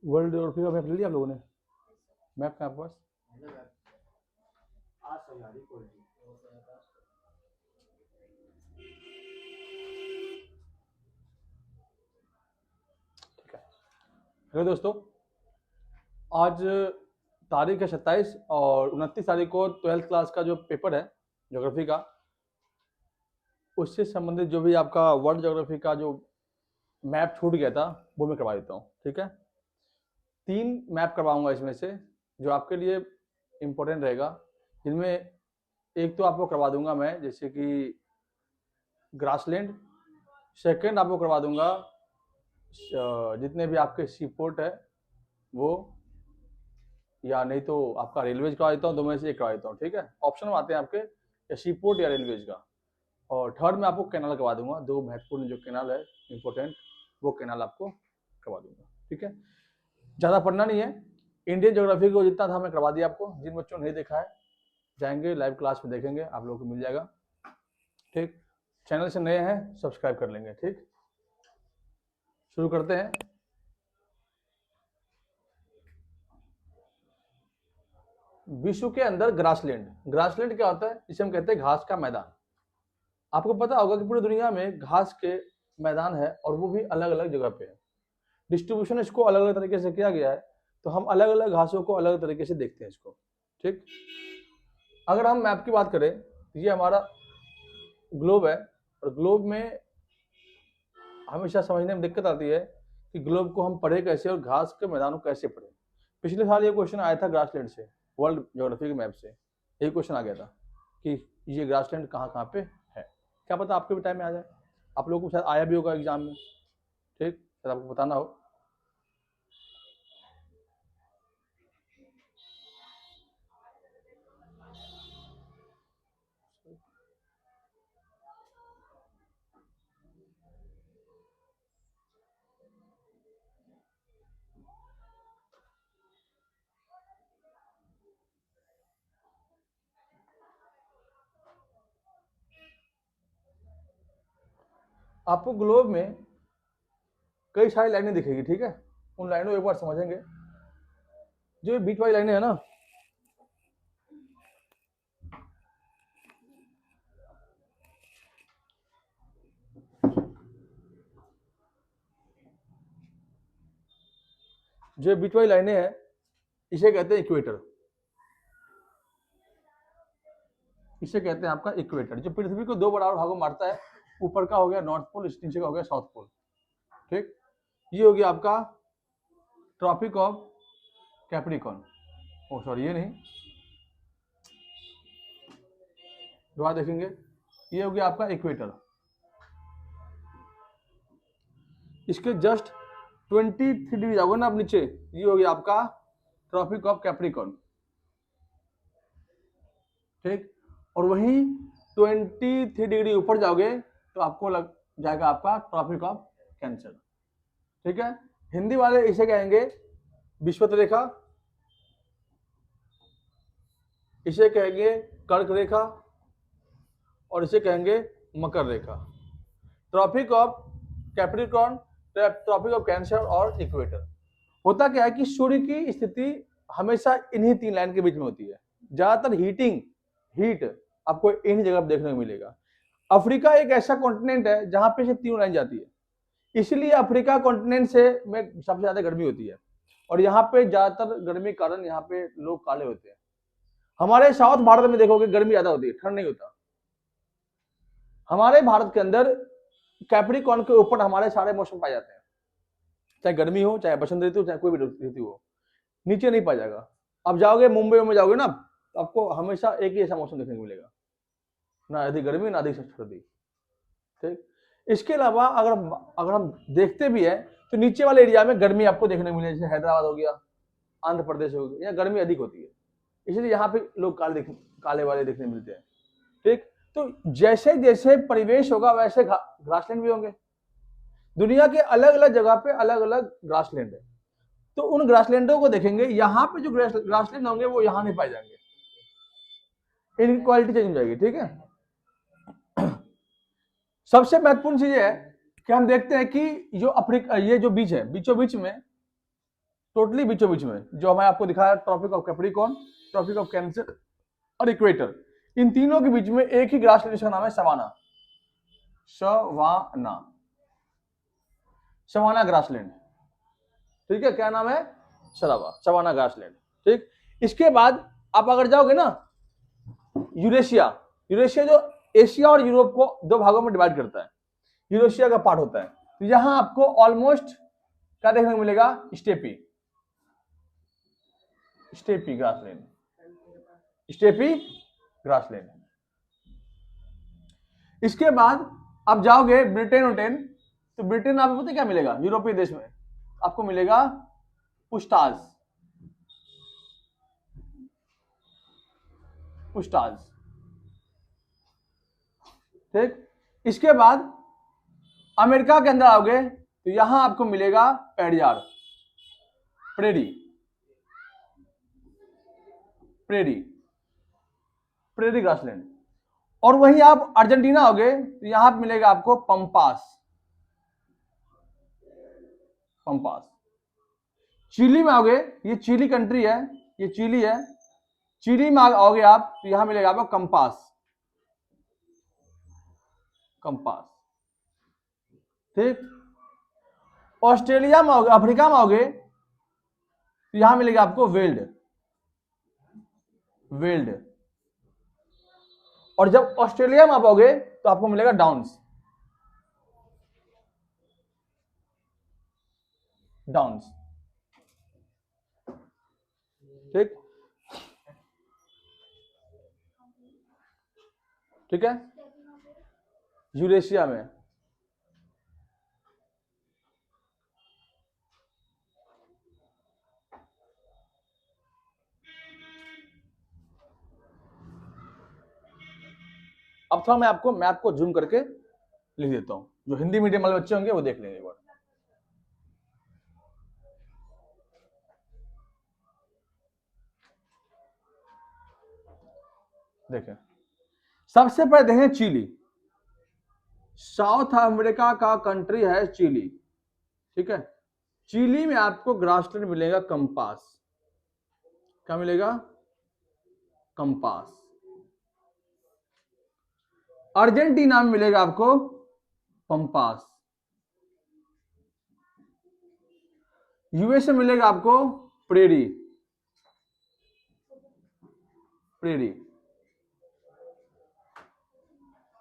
World geography का map ले लिया आप लोगों ने? मैप का आपके पास? ठीक है। हेलो दोस्तों, आज तारीख है 27 और 29 तारीख को 12th क्लास का जो पेपर है ज्योग्राफी का, उससे संबंधित जो भी आपका वर्ल्ड ज्योग्राफी का जो मैप छूट गया था वो मैं करवा देता हूँ। ठीक है, 3 मैप करवाऊंगा इसमें से जो आपके लिए इम्पोर्टेंट रहेगा, जिनमें एक तो आपको करवा दूंगा मैं जैसे कि ग्रासलैंड, सेकंड आपको करवा दूंगा जितने भी आपके सी पोर्ट है वो, या नहीं तो आपका रेलवेज करवा देता हूँ, दो में से एक करवा देता हूँ। ठीक है, ऑप्शन में आते हैं आपके या सी पोर्ट या रेलवेज का। और थर्ड में आपको कैनाल करवा दूंगा, 2 महत्वपूर्ण जो कैनाल है इंपॉर्टेंट, वो कैनाल आपको करवा दूंगा। ठीक है, ज़्यादा पढ़ना नहीं है, इंडियन ज्योग्राफी को जितना था मैं करवा दिया आपको। जिन बच्चों ने नहीं देखा है जाएंगे लाइव क्लास में देखेंगे, आप लोगों को मिल जाएगा। ठीक, चैनल से नए हैं सब्सक्राइब कर लेंगे। ठीक, शुरू करते हैं। विश्व के अंदर ग्रासलैंड, ग्रासलैंड क्या होता है? जिसे हम कहते हैं घास का मैदान। आपको पता होगा कि पूरी दुनिया में घास के मैदान है और वो भी अलग अलग जगह पे है। डिस्ट्रीब्यूशन इसको अलग अलग तरीके से किया गया है, तो हम अलग अलग घासों को अलग तरीके से देखते हैं इसको। ठीक, अगर हम मैप की बात करें, ये हमारा ग्लोब है और ग्लोब में हमेशा समझने में दिक्कत आती है कि ग्लोब को हम पढ़े कैसे और घास के मैदानों को कैसे पढ़े। पिछले साल ये क्वेश्चन आया था ग्रासलैंड से, वर्ल्ड ज्योग्राफी के मैप से यही क्वेश्चन आ गया था कि ये ग्रासलैंड कहाँ कहाँ पे है। क्या पता आपके भी टाइम में आ जाए, आप लोगों को शायद आया भी होगा एग्जाम में। ठीक, शायद आपको बताना हो। आपको ग्लोब में कई सारी लाइनें दिखेगी। ठीक है, उन लाइनों को एक बार समझेंगे। जो बीच वाली लाइनें है ना, जो बीच वाली लाइनें हैं इसे कहते हैं इक्वेटर। इसे कहते हैं आपका इक्वेटर, जो पृथ्वी को 2 बराबर भागों में बांटता है। ऊपर का हो गया नॉर्थ पोल, नीचे का हो गया साउथ पोल। ठीक, ये हो गया आपका tropic of Capricorn. Oh sorry, ये नहीं, दोबारा देखेंगे। ये हो गया आपका इक्वेटर, इसके जस्ट 23 डिग्री जाओगे ना आप नीचे, ये हो गया आपका ट्रॉपिक ऑफ कैप्रिकॉर्न। ठीक, और वहीं 23 डिग्री ऊपर जाओगे तो आपको लग जाएगा आपका ट्रॉपिक ऑफ कैंसर। ठीक है, हिंदी वाले इसे कहेंगे विषुवत रेखा, इसे कहेंगे कर्क रेखा और इसे कहेंगे मकर रेखा। Tropic of Capricorn, tropic of Cancer और इक्वेटर। होता क्या है कि सूर्य की स्थिति हमेशा इन्हीं 3 लाइन के बीच में होती है। ज्यादातर हीट आपको इन्हीं जगह पर देखने को मिलेगा। अफ्रीका एक ऐसा कॉन्टिनेंट है जहां पे से 3 लाइन जाती है, इसलिए अफ्रीका कॉन्टिनेंट से में सबसे ज्यादा गर्मी होती है और यहाँ पे ज्यादातर गर्मी के कारण यहाँ पे लोग काले होते हैं। हमारे साउथ भारत में देखोगे गर्मी ज्यादा होती है, ठंड नहीं होता। हमारे भारत के अंदर कैप्रिकॉर्न के ऊपर हमारे सारे मौसम पाए जाते हैं, चाहे गर्मी हो, चाहे बसंत ऋतु, चाहे कोई भी ऋतु हो, नीचे नहीं पाया जाएगा। अब जाओगे मुंबई में जाओगे ना, तो आपको हमेशा एक ही ऐसा मौसम देखने को मिलेगा, ना अधिक गर्मी ना अधिक सर्दी। ठीक, इसके अलावा अगर हम देखते भी है तो नीचे वाले एरिया में गर्मी आपको देखने को मिले, जैसे हैदराबाद हो गया, आंध्र प्रदेश हो गया, यहाँ गर्मी अधिक होती है, इसलिए यहाँ पे लोग काले वाले देखने मिलते हैं। ठीक, तो जैसे जैसे परिवेश होगा वैसे ग्रासलैंड भी होंगे। दुनिया के अलग अलग जगह पे अलग अलग ग्रासलैंड है, तो उन ग्रासलैंडों को देखेंगे। यहाँ पे जो ग्रासलैंड होंगे वो यहाँ नहीं पाए जाएंगे, इनकी क्वालिटी चेंज हो जाएगी। ठीक है, सबसे महत्वपूर्ण चीज है कि हम देखते हैं कि जो अफ्रीका, ये जो बीच है, बीचों बीच में, टोटली बीचों बीच में जो मैं आपको दिखाया, tropic of Capricorn, tropic of Cancer और इक्वेटर, इन तीनों के बीच में एक ही ग्रासलैंड, जिसका नाम है सवाना, सवाना, सवाना ग्रासलैंड। ठीक है, क्या नाम है? Savanna grassland. ठीक, इसके बाद आप अगर जाओगे ना यूरेशिया, यूरेशिया जो एशिया और यूरोप को दो भागों में डिवाइड करता है, यूरेशिया का पार्ट होता है। तो यहां आपको ऑलमोस्ट क्या देखने को मिलेगा? Steppe, steppe grassland, steppe grassland. इसके बाद आप जाओगे ब्रिटेन उटेन, तो ब्रिटेन आपको पता क्या मिलेगा? यूरोपीय देश में आपको मिलेगा पुस्ताज, पुस्ताज। ठीक, इसके बाद अमेरिका के अंदर आओगे तो यहां आपको मिलेगा Periyar, prairie, prairie, prairie grassland. और वहीं आप अर्जेंटीना आओगे तो यहां पर मिलेगा आपको पंपास, पंपास। चिली में आओगे, ये चिली कंट्री है, ये चिली है, चिली में आओगे आप तो यहां मिलेगा आपको कंपास, कंपास। ठीक, ऑस्ट्रेलिया में आओगे, अफ्रीका में आओगे तो यहां मिलेगा आपको वेल्ड, वेल्ड। और जब ऑस्ट्रेलिया में आप आओगे तो आपको मिलेगा डाउन्स, डाउन्स। ठीक, ठीक है, यूरेशिया में। अब थोड़ा मैं आपको मैप को जूम करके लिख देता हूं, जो हिंदी मीडियम वाले बच्चे होंगे वो देख लेंगे एक बार। देखें, सबसे पहले देखें चिली, साउथ अमेरिका का कंट्री है चिली। ठीक है, चिली में आपको ग्रासलैंड मिलेगा कंपास, क्या मिलेगा? कंपास। अर्जेंटीना में मिलेगा आपको पंपास, यूएस में मिलेगा आपको प्रेरी, प्रेरी।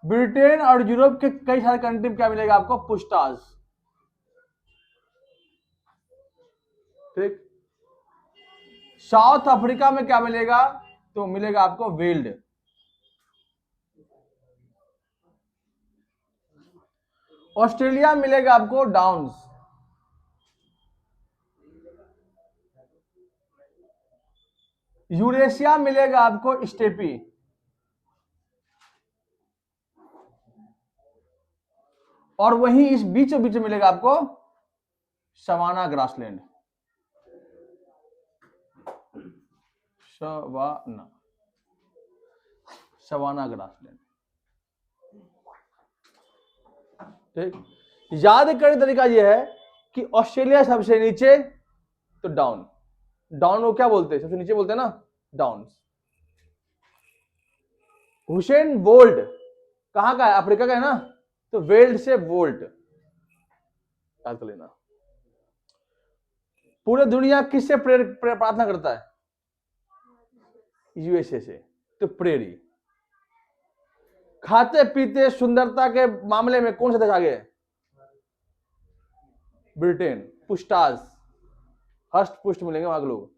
ब्रिटेन और यूरोप के कई सारे कंट्री में क्या मिलेगा आपको? पुस्ताज। ठीक, साउथ अफ्रीका में क्या मिलेगा? तो मिलेगा आपको वेल्ड। ऑस्ट्रेलिया में मिलेगा आपको डाउन्स। यूरेशिया मिलेगा आपको स्टेपी। और वहीं इस बीचों बीच मिलेगा आपको savanna grassland, savanna, savanna grassland. ठीक, याद करने का तरीका यह है कि ऑस्ट्रेलिया सबसे नीचे तो डाउन, डाउन वो क्या बोलते हैं? सबसे नीचे बोलते हैं ना, डाउन। हुसैन बोल्ट कहां का है? अफ्रीका का है ना, तो वेल्ड से बोल्ट याद कर लेना। पूरे दुनिया किससे प्रार्थना करता है? यूएसए से, तो प्रेरी। खाते पीते सुंदरता के मामले में कौन सा देश आगे है? ब्रिटेन, पुस्ताज, हष्ट पुष्ट मिलेंगे वहां के लोग।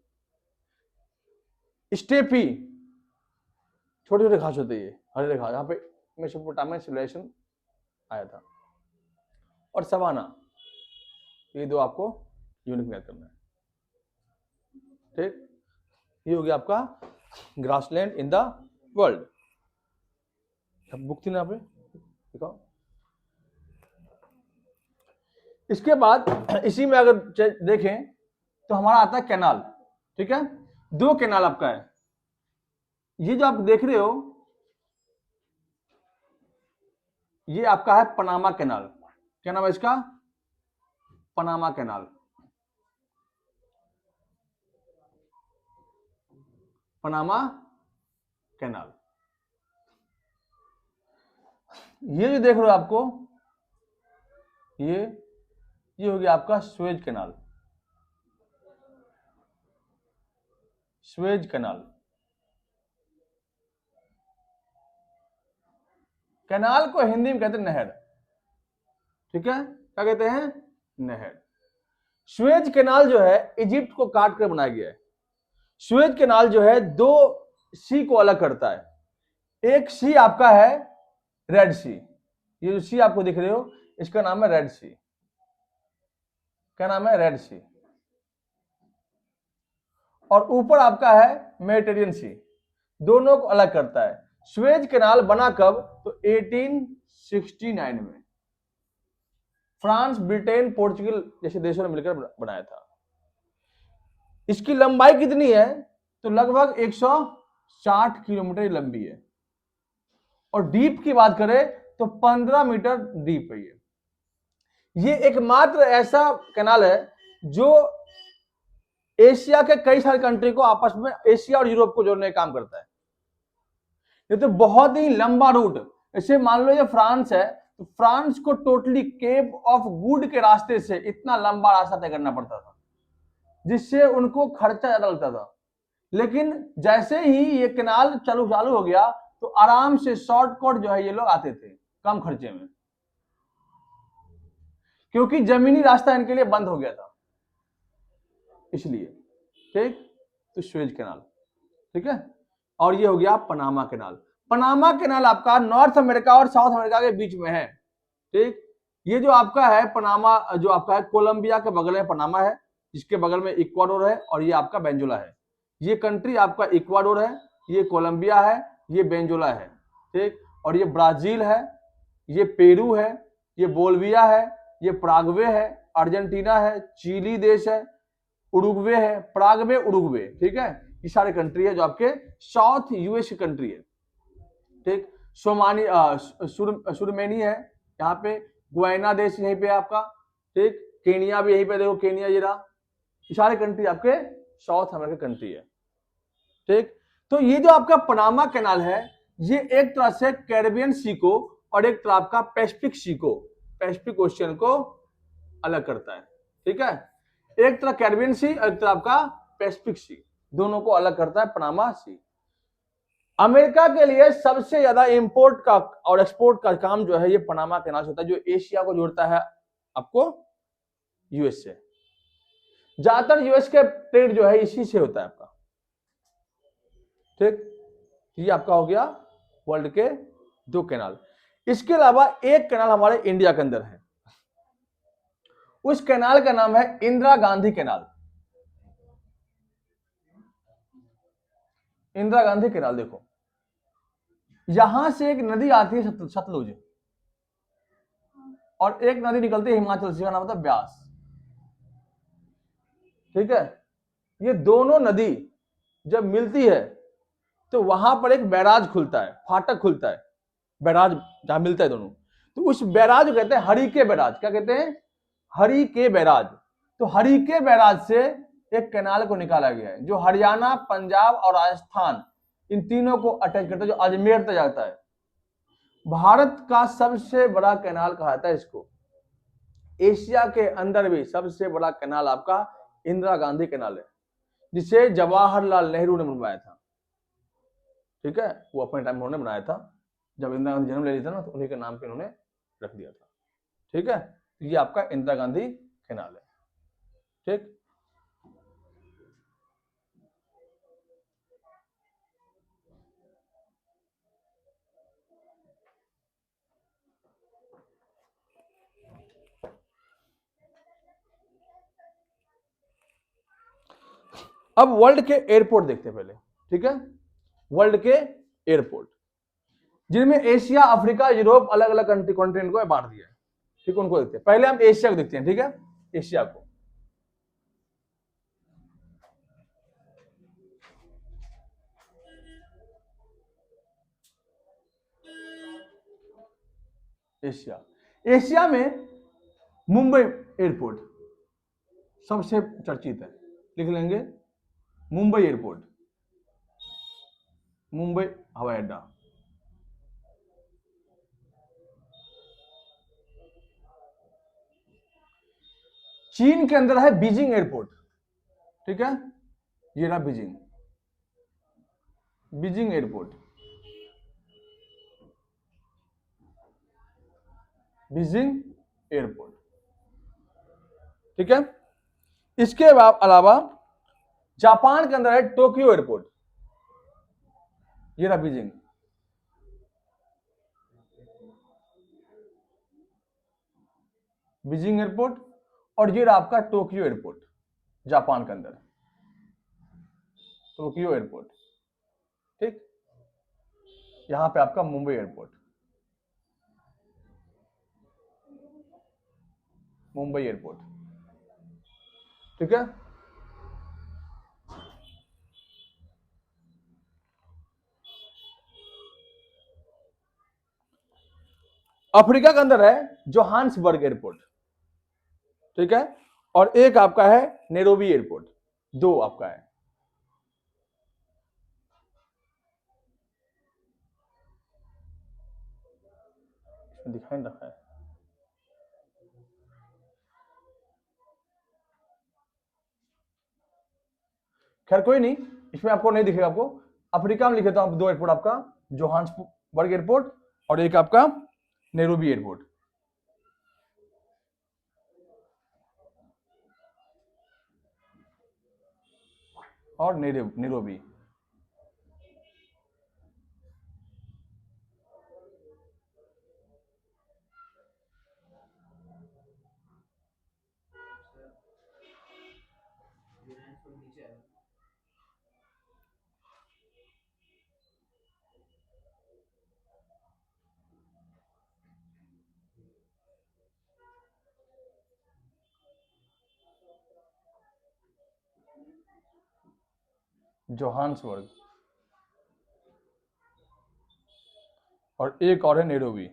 स्टेपी, छोटे छोटे घास होते हैं, हरे घास, यहाँ पे मेसोपोटामिया सिविलाइजेशन आया था। और सवाना, ये दो आपको यूनिक याद करना है। ठीक, ये हो गया आपका grassland in the world. Book थी ना पे दिखाओ। इसके बाद इसी में अगर देखें तो हमारा आता है कैनाल। ठीक है, दो कैनाल आपका है। ये जो आप देख रहे हो ये आपका है पनामा कैनाल। क्या नाम है इसका? Panama canal. Panama canal. ये जो देख रहे हो आपको, ये हो गया आपका Suez canal. Suez canal. Canal को हिंदी में कहते हैं नहर। ठीक है, क्या कहते हैं? नहर। स्वेज कैनाल जो है इजिप्ट को काट कर बनाया गया है। स्वेज कैनाल जो है दो सी को अलग करता है। एक सी आपका है रेड सी। ये जो सी आपको दिख रहे हो इसका नाम है रेड सी। क्या नाम है? रेड सी। और ऊपर आपका है मेडिटेरियन सी। दोनों को अलग करता है। स्वेज कैनाल बना कब? तो 1869 में फ्रांस, ब्रिटेन, पोर्चुगल जैसे देशों ने मिलकर बनाया था। इसकी लंबाई कितनी है? तो लगभग 160 किलोमीटर लंबी है। और डीप की बात करें तो 15 मीटर डीप है। ये एकमात्र ऐसा कैनाल है जो एशिया के कई सारे कंट्री को आपस में, एशिया और यूरोप को जोड़ने का काम करता है। ये तो बहुत ही लंबा रूट। ऐसे मान लो ये फ्रांस है तो फ्रांस को टोटली केप ऑफ गुड के रास्ते से इतना लंबा रास्ता तय करना पड़ता था, जिससे उनको खर्चा ज्यादा लगता था। लेकिन जैसे ही ये कैनाल चालू हो गया तो आराम से शॉर्टकट जो है ये लोग आते थे कम खर्चे में, क्योंकि जमीनी रास्ता इनके लिए बंद हो गया था इसलिए। ठीक, तो स्वेज कैनाल। ठीक है, और ये हो गया पनामा कैनाल। पनामा कैनाल आपका नॉर्थ अमेरिका और साउथ अमेरिका के बीच में है। ठीक, ये जो आपका है पनामा, जो आपका है कोलंबिया के बगल में पनामा है, जिसके बगल में इक्वाडोर है, और ये आपका बेंजुला है। ये कंट्री आपका इक्वाडोर है, ये कोलंबिया है, ये बेंजुला है। ठीक, और ये ब्राजील है, ये पेरू है, ये बोल्विया है, ये पराग्वे है, अर्जेंटीना है, चिली देश है, उरुग्वे है, पराग्वे, उरुग्वे। ठीक है, ये सारे कंट्री है जो आपके साउथ यूएस की कंट्री है। ठीक, सोमानी सुरमेनी है यहाँ पे, गुयाना देश यहीं पे आपका। ठीक, केनिया भी यहीं पे, देखो केनिया ये रहा। ये सारे कंट्री आपके साउथ अमेरिका कंट्री है। ठीक, तो ये जो आपका पनामा कैनाल है ये एक तरह से कैरिबियन सी को और एक तरह आपका पैसिफिक सी को, पैसिफिक ओशियन को अलग करता है। ठीक है, एक तरह कैरिबियन सी और एक तरह आपका पैसिफिक सी, दोनों को अलग करता है पनामा सी। अमेरिका के लिए सबसे ज्यादा इंपोर्ट का और एक्सपोर्ट का काम जो है ये पनामा कैनाल से होता है, जो एशिया को जोड़ता है आपको यूएस से। ज्यादातर यूएस के ट्रेड जो है इसी से होता है आपका। ठीक, ये आपका हो गया वर्ल्ड के दो कैनाल। इसके अलावा एक कैनाल हमारे इंडिया के अंदर है, उस कैनाल का नाम है इंदिरा गांधी कैनाल। इंदिरा गांधी कैनाल देखो, यहां से एक नदी आती है सतलुज, और एक नदी निकलती है हिमाचल से, नाम होता है ब्यास। ठीक है, ये दोनों नदी जब मिलती है तो वहां पर एक बैराज खुलता है, फाटक खुलता है, बैराज जहां मिलता है दोनों, तो उस बैराज को कहते हैं हरिके बैराज। क्या कहते हैं? हरिके बैराज। तो हरिके बैराज से एक कैनाल को निकाला गया है जो हरियाणा, पंजाब और राजस्थान इन तीनों को अटैच करता है, जो अजमेर तक जाता है। भारत का सबसे बड़ा कैनाल कहा जाता है इसको। एशिया के अंदर भी सबसे बड़ा कैनाल आपका इंदिरा गांधी कैनाल है, जिसे जवाहरलाल नेहरू ने बनवाया था। ठीक है, वो अपने टाइम उन्होंने बनाया था, जब इंदिरा गांधी जन्म ले लिया था ना, तो उन्हीं के नाम पे उन्होंने रख दिया था। ठीक है, ये आपका इंदिरा गांधी कैनाल है। ठीक, अब वर्ल्ड के एयरपोर्ट देखते हैं पहले। ठीक है, वर्ल्ड के एयरपोर्ट जिनमें एशिया, अफ्रीका, यूरोप अलग अलग कॉन्टिनेंट को बांट दिया है। ठीक है, उनको देखते हैं। पहले हम एशिया को देखते हैं। ठीक है, एशिया को एशिया, एशिया में मुंबई एयरपोर्ट सबसे चर्चित है, लिख लेंगे मुंबई एयरपोर्ट, मुंबई हवाई अड्डा। चीन के अंदर है बीजिंग एयरपोर्ट, ठीक है, ये रहा Beijing, Beijing airport, Beijing airport, ठीक है। इसके अलावा जापान के अंदर है टोक्यो एयरपोर्ट, ये रहा बीजिंग, बीजिंग एयरपोर्ट, और ये रहा आपका टोक्यो एयरपोर्ट जापान के अंदर, टोक्यो एयरपोर्ट, ठीक। यहां पे आपका मुंबई एयरपोर्ट, मुंबई एयरपोर्ट, ठीक है। अफ्रीका के अंदर है जोहान्सबर्ग एयरपोर्ट, ठीक है, और एक आपका है नैरोबी एयरपोर्ट, दो आपका है। दिखाई रखा है, खैर कोई नहीं, इसमें आपको नहीं दिखेगा, आपको अफ्रीका में लिखे तो आप दो एयरपोर्ट, आपका जोहान्सबर्ग एयरपोर्ट और एक आपका नैरोबी एयरपोर्ट। और नैरोबी, जोहान्सबर्ग, और एक और है नैरोबी।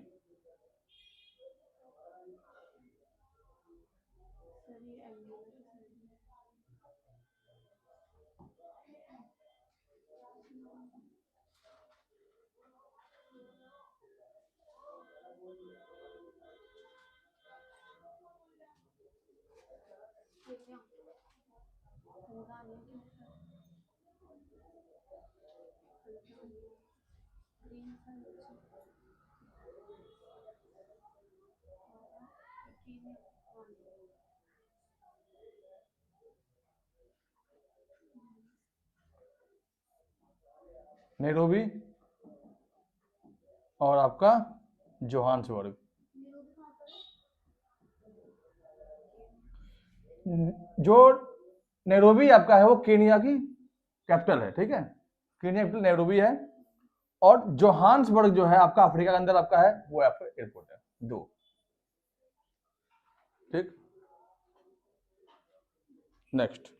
नैरोबी और आपका जोहान्सबर्ग। जो नैरोबी आपका है वो केनिया की कैपिटल है, ठीक है, केनिया कैपिटल नैरोबी है, और जोहान्सबर्ग जो है आपका अफ्रीका के अंदर आपका है, वो आपका एयरपोर्ट है, दो, ठीक। नेक्स्ट,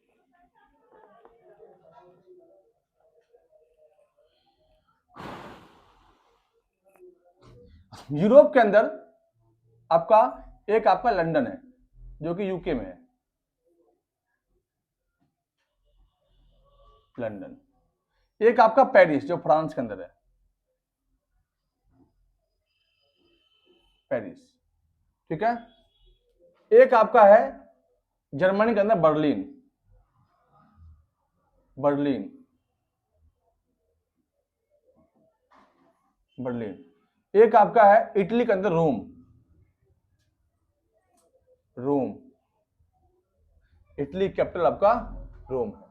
यूरोप के अंदर आपका एक आपका लंदन है जो कि यूके में है, लंदन। एक आपका पेरिस जो फ्रांस के अंदर है, पेरिस, ठीक है। एक आपका है जर्मनी के अंदर बर्लिन, बर्लिन, बर्लिन। एक आपका है इटली के अंदर रोम, रोम, इटली कैपिटल आपका रोम है,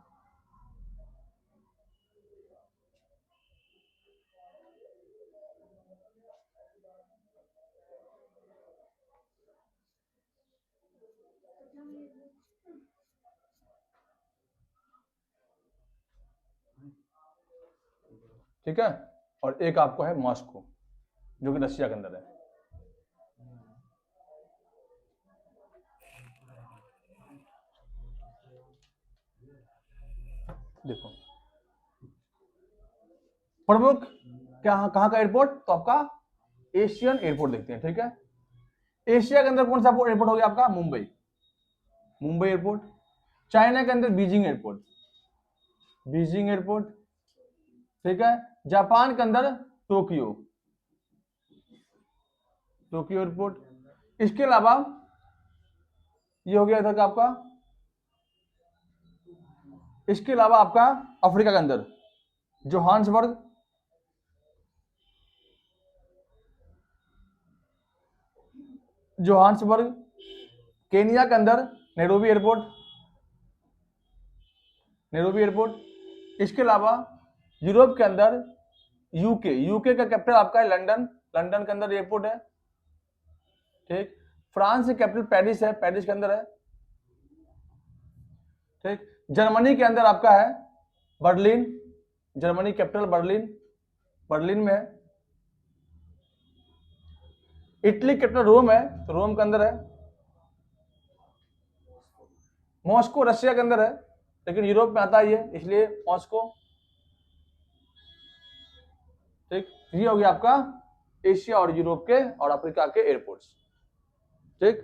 ठीक है। और एक आपको है मॉस्को जो कि रशिया के अंदर है। देखो प्रमुख क्या, कहां का एयरपोर्ट, तो आपका एशियन एयरपोर्ट देखते हैं, ठीक है। एशिया के अंदर कौन सा एयरपोर्ट हो गया आपका? मुंबई, मुंबई एयरपोर्ट। चाइना के अंदर बीजिंग एयरपोर्ट, बीजिंग एयरपोर्ट, ठीक है। जापान के अंदर टोक्यो, टोक्यो एयरपोर्ट। इसके अलावा ये हो गया इधर का आपका। इसके अलावा आपका अफ्रीका के अंदर जोहान्सबर्ग, जोहान्सबर्ग। केनिया के अंदर नैरोबी एयरपोर्ट, नैरोबी एयरपोर्ट। इसके अलावा यूरोप के अंदर यूके, यूके का कैपिटल आपका है लंदन, लंदन के अंदर एयरपोर्ट है, ठीक। फ्रांस की कैपिटल पेरिस है, पेरिस के अंदर है, ठीक। जर्मनी के अंदर आपका है Berlin, Germany capital Berlin, Berlin में है। इटली कैपिटल रोम है, तो रोम के अंदर है। मॉस्को रशिया के अंदर है, लेकिन यूरोप में आता है ये, इसलिए मॉस्को, ठीक। ये हो गया आपका एशिया और यूरोप के और अफ्रीका के एयरपोर्ट्स, ठीक।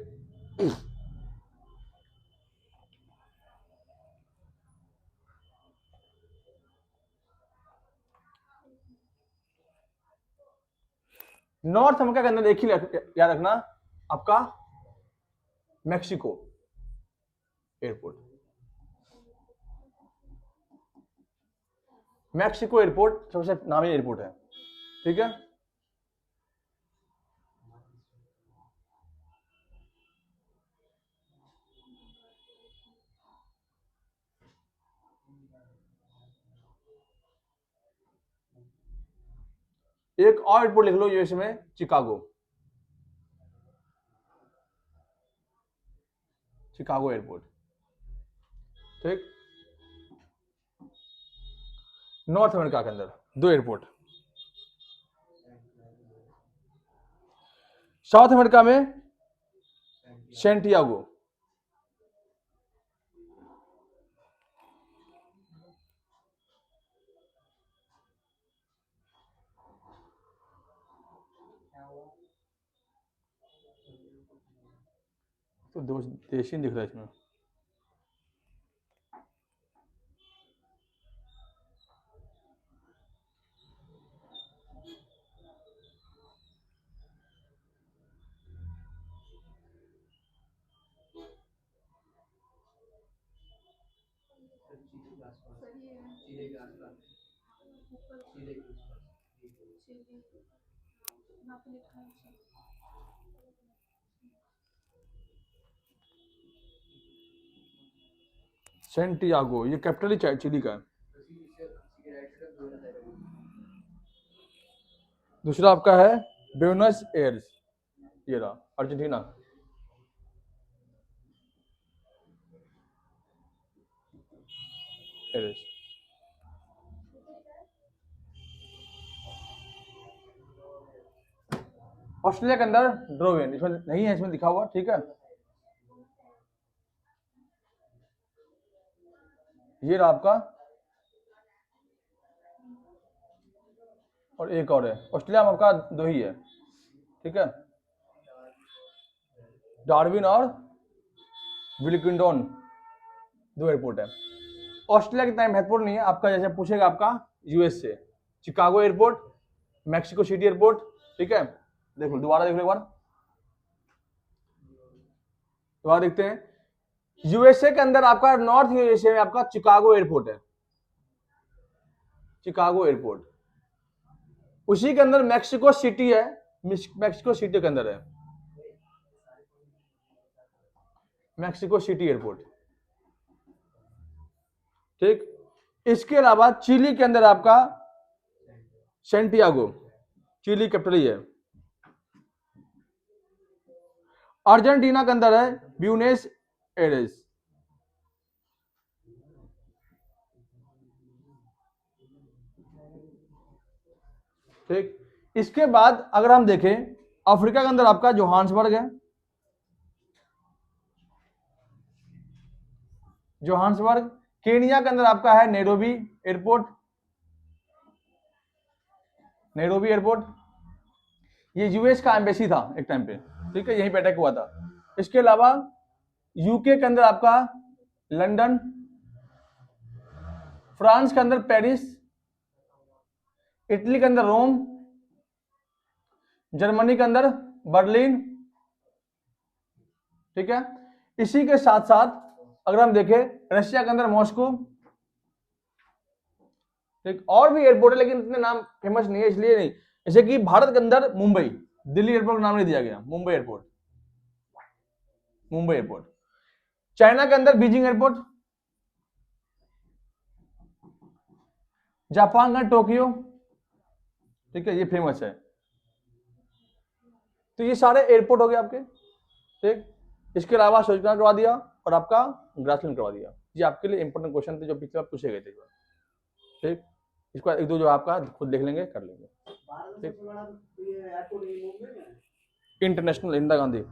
नॉर्थ अमेरिका के अंदर एक ही याद रखना आपका मैक्सिको एयरपोर्ट, मैक्सिको एयरपोर्ट सबसे नामी एयरपोर्ट है, ठीक है। एक और एयरपोर्ट लिख लो यूएस में, चिकागो, चिकागो एयरपोर्ट, ठीक। नॉर्थ अमेरिका के अंदर दो एयरपोर्ट। साउथ अमेरिका में सैंटियागो, तो दो देश ही दिख रहा है इसमें। सैंटियागो ये कैपिटल ही चिली का है। दूसरा आपका है ब्यूनस एयर्स, ये रहा अर्जेंटीना, एयर्स। ऑस्ट्रेलिया के अंदर ड्रोवेन, इसमें नहीं है, इसमें लिखा हुआ, ठीक है। ये रहा आपका, और एक और है। ऑस्ट्रेलिया में आपका दो ही है, ठीक है, डार्विन और विलिंगडन, दो एयरपोर्ट है। ऑस्ट्रेलिया कितना महत्वपूर्ण नहीं है आपका, जैसे पूछेगा आपका यूएस से Chicago airport, Mexico city airport, ठीक है। देखो दोबारा देख लो एक बार, दोबारा देखते हैं। यूएसए के अंदर आपका नॉर्थ यूएसए में आपका चिकागो एयरपोर्ट है, चिकागो एयरपोर्ट। उसी के अंदर मैक्सिको सिटी है, मैक्सिको सिटी के अंदर है मैक्सिको सिटी एयरपोर्ट, ठीक। इसके अलावा चिली के अंदर आपका सैंटियागो, चिली कैपिटल ही है। अर्जेंटीना के अंदर है ब्यूनस एयर्स, ठीक। इसके बाद अगर हम देखें अफ्रीका के अंदर आपका जोहान्सबर्ग है, जोहान्सबर्ग। केनिया के अंदर आपका है नैरोबी एयरपोर्ट, नैरोबी एयरपोर्ट। ये यूएस का एम्बेसी था एक टाइम पे, ठीक है, यहीं पे अटैक हुआ था। इसके अलावा यूके के अंदर आपका लंदन, फ्रांस के अंदर पेरिस, इटली के अंदर रोम, जर्मनी के अंदर बर्लिन। ठीक है, इसी के साथ साथ अगर हम देखें रशिया के अंदर मॉस्को। ठीक, और भी एयरपोर्ट है लेकिन इतने नाम फेमस नहीं है इसलिए नहीं। जैसे कि भारत के अंदर मुंबई, दिल्ली एयरपोर्ट का नाम नहीं दिया गया, Mumbai airport, Mumbai airport. China के अंदर बीजिंग एयरपोर्ट, जापान का टोक्यो। ठीक है, ये फेमस है। तो ये सारे एयरपोर्ट हो गए आपके। ठीक, इसके अलावा सोचना करवा दिया और आपका ग्रासलैंड करवा दिया। ये आपके लिए इंपॉर्टेंट क्वेश्चन थे जो पिछले बार पूछे गए थे। ठीक, इसको एक दो जो आपका खुद देख लेंगे, कर लेंगे। इंटरनेशनल इंदिरा गांधी।